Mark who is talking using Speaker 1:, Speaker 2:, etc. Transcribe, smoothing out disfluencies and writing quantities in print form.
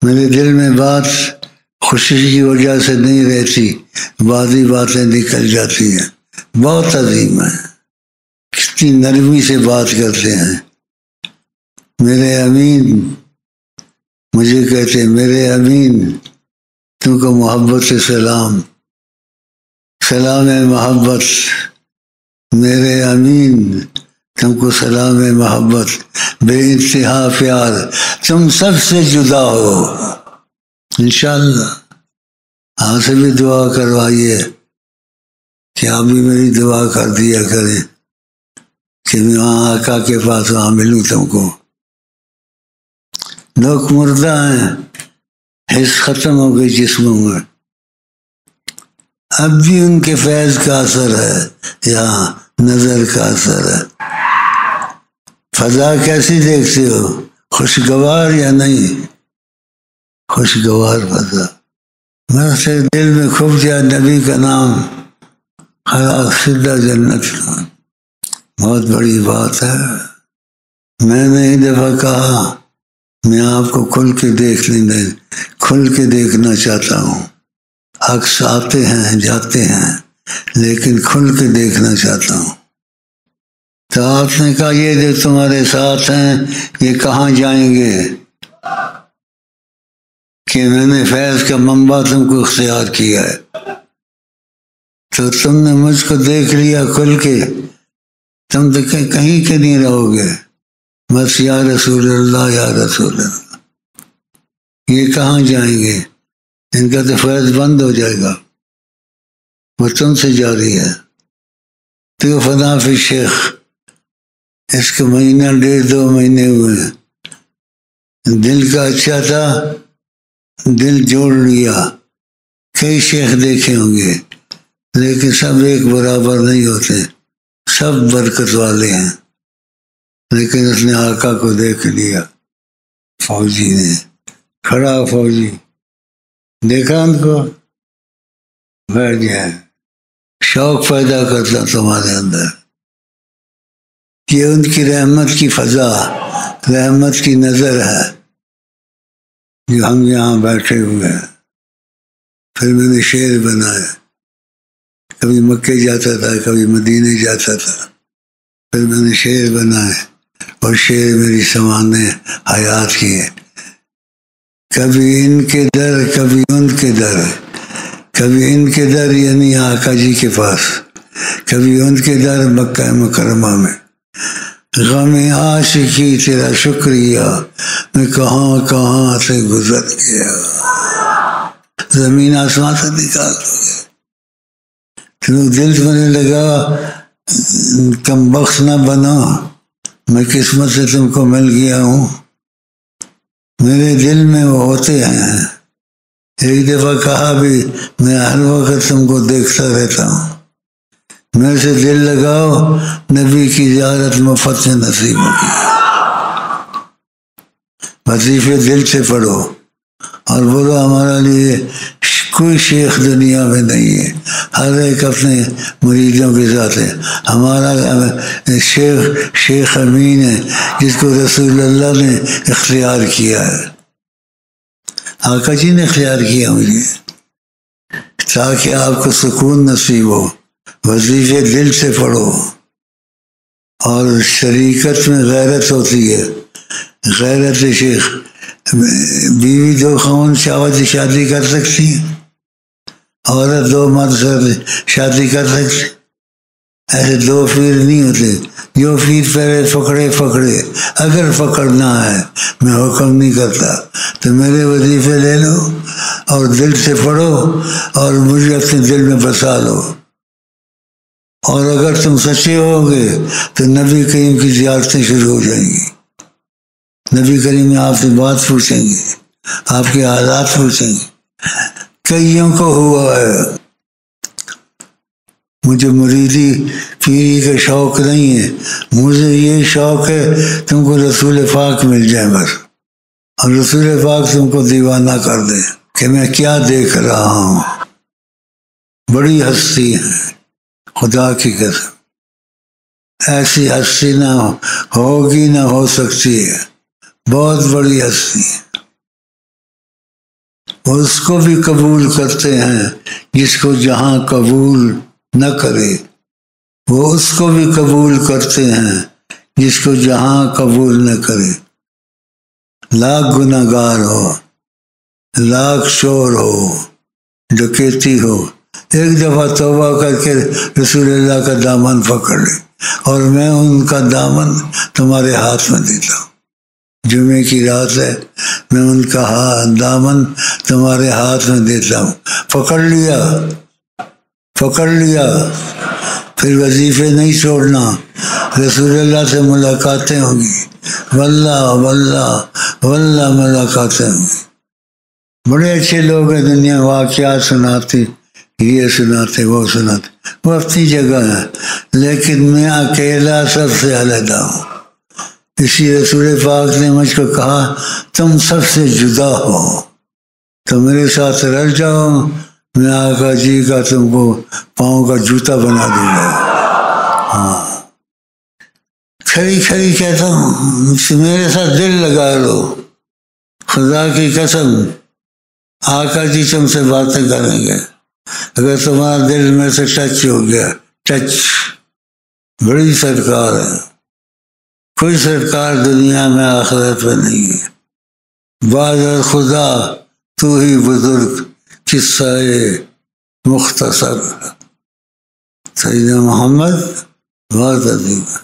Speaker 1: میرے دل میں بات خوشی کی وجہ سے نہیں رہتی، بعضی باتیں نکل جاتی ہیں۔ بہت عظیم ہے، کتنی نرمی سے بات کرتے ہیں۔ میرے امین مجھے کہتے ہیں، میرے امین تم کو محبت سے سلام، سلام محبت، میرے امین تم کو سلام محبت، بے انتہا پیار، تم سب سے جدا ہو۔ انشاءاللہ آپ سے بھی دعا کروائیے کہ آپ بھی میری دعا کر دیا کریں کہ میں وہاں آقا کے پاس وہاں ملوں تم کو۔ لوگ مردہ ہیں، حس ختم ہو گئی جسموں میں، اب بھی ان کے فیض کا اثر ہے یا نظر کا اثر ہے۔ فضا کیسی دیکھتے ہو، خوشگوار یا نہیں؟ خوشگوار فضا۔ میں سے دل میں کھپ جائے نبی کا نام، خلا سدہ جنت کا، بہت بڑی بات ہے۔ میں نے ایک دفعہ کہا میں آپ کو کھل کے دیکھنا چاہتا ہوں، عکس آتے ہیں جاتے ہیں لیکن کھل کے دیکھنا چاہتا ہوں۔ تو آپ نے کہا یہ جو تمہارے ساتھ ہیں یہ کہاں جائیں گے کہ میں نے فیض کا منبع تم کو اختیار کیا ہے، تو تم نے مجھ کو دیکھ لیا کھل کے، تم تو کہیں کے نہیں رہو گے، بس یا رسول اللہ یا رسول اللہ۔ یہ کہاں جائیں گے، ان کا تو فیض بند ہو جائے گا، وہ تم سے جاری ہے۔ تو فنا فی شیخ، اس کا مہینہ 1.5-2 مہینے ہوئے، دل کا اچھا تھا، دل جوڑ لیا۔ کئی شیخ دیکھے ہوں گے لیکن سب ایک برابر نہیں ہوتے، سب برکت والے ہیں، لیکن اس نے آقا کو دیکھ لیا۔ فوجی نے کھڑا، فوجی دیکھا ان کو، بیٹھ گیا، شوق پیدا کرتا تمہارے اندر۔ یہ ان کی رحمت کی فضا، رحمت کی نظر ہے جو ہم یہاں بیٹھے ہوئے ہیں۔ پھر میں نے شعر بنایا، کبھی مکے جاتا تھا کبھی مدینے جاتا تھا، پھر میں نے شعر بنائے اور شعر میری سمانے حیات کی ہے۔ کبھی ان کے در کبھی ان کے در، کبھی ان کے در یعنی آقا جی کے پاس، کبھی ان کے در مکہ مکرمہ میں۔ غم عاشقی تیرا شکریہ، میں کہاں کہاں سے گزر گیا، زمین آسمان سے نکال دو گے۔ تو دل میں لگا کم بخت نہ بنا، میں قسمت سے تم کو مل گیا ہوں۔ میرے دل میں وہ ہوتے ہیں، ایک دفعہ کہا بھی میں ہر وقت تم کو دیکھتا رہتا ہوں۔ میرے سے دل لگاؤ، نبی کی زیارت مفت میں نصیب ہوگی۔ وظیفے دل سے پڑھو اور بولو ہمارا لیے کوئی شیخ دنیا میں نہیں ہے، ہر ایک اپنے مریدوں کے ساتھ ہے۔ ہمارا شیخ امین ہے جس کو رسول اللہ نے اختیار کیا ہے، آقا جی نے اختیار کیا مجھے، تاکہ آپ کو سکون نصیب ہو۔ وظیفے دل سے پڑھو، اور شریکت میں غیرت ہوتی ہے، غیرت شیخ۔ بیوی 2 خاوند شادی کر سکتی ہے، عورت 2 مرد سے شادی کر سکتی، ایسے 2 پیر نہیں ہوتے۔ جو پیر پہلے پکڑے، اگر پکڑنا ہے میں حکم نہیں کرتا، تو میرے وظیفے لے لو اور دل سے پڑھو اور مجھے اپنے دل میں بسا لو، اور اگر تم سچے ہو گے تو نبی کریم کی زیارتیں شروع ہو جائیں گی۔ نبی کریم میں آپ سے بات پوچھیں گے، آپ کے حالات پوچھیں گے۔ کئیوں کو ہوا ہے، مجھے مریدی پیری کا شوق نہیں ہے، مجھے یہ شوق ہے تم کو رسول پاک مل جائے بس، اور رسول پاک تم کو دیوانہ کر دے کہ میں کیا دیکھ رہا ہوں۔ بڑی ہستی ہے، خدا کی قسم ایسی ہستی نہ ہوگی نہ ہو سکتی ہے، بہت بڑی ہستی ہے۔ وہ اس کو بھی قبول کرتے ہیں جس کو جہاں قبول نہ کرے، وہ اس کو بھی قبول کرتے ہیں جس کو جہاں قبول نہ کرے۔ لاکھ گناہ گار ہو، لاکھ چور ہو، ڈکیتی ہو، ایک دفعہ توبہ کر کے رسول اللہ کا دامن پکڑ لے، اور میں ان کا دامن تمہارے ہاتھ میں دیتا ہوں۔ جمعے کی رات ہے، میں ان کا دامن تمہارے ہاتھ میں دیتا ہوں۔ پکڑ لیا، پکڑ لیا، پھر وظیفے نہیں چھوڑنا، رسول اللہ سے ملاقاتیں ہوں گی، واللہ واللہ واللہ ملاقاتیں ہوں گی۔ بڑے اچھے لوگ ہیں دنیا، واقعات سناتے، یہ سناتے وہ سناتے، وہ اپنی جگہ ہے، لیکن میں اکیلا سب سے علیحدہ ہوں۔ اسی رسول پاک نے مجھ کو کہا تم سب سے جدا ہو، تو میرے ساتھ رل جاؤ، میں آقا جی کا تم کو پاؤں کا جوتا بنا دوں گا۔ ہاں، کھڑی کھڑی کہتا ہوں میرے ساتھ دل لگا لو، خدا کی قسم آقا جی تم سے باتیں کریں گے، اگر تمہارا دل میں سے ٹچ ہو گیا، ٹچ، بڑی سرکار ہے، کوئی سرکار دنیا میں آخرت میں نہیں ہے، بعد خدا تو ہی بزرگ، قصہ مختصر، سیدنا محمد بہت عظیم ہے۔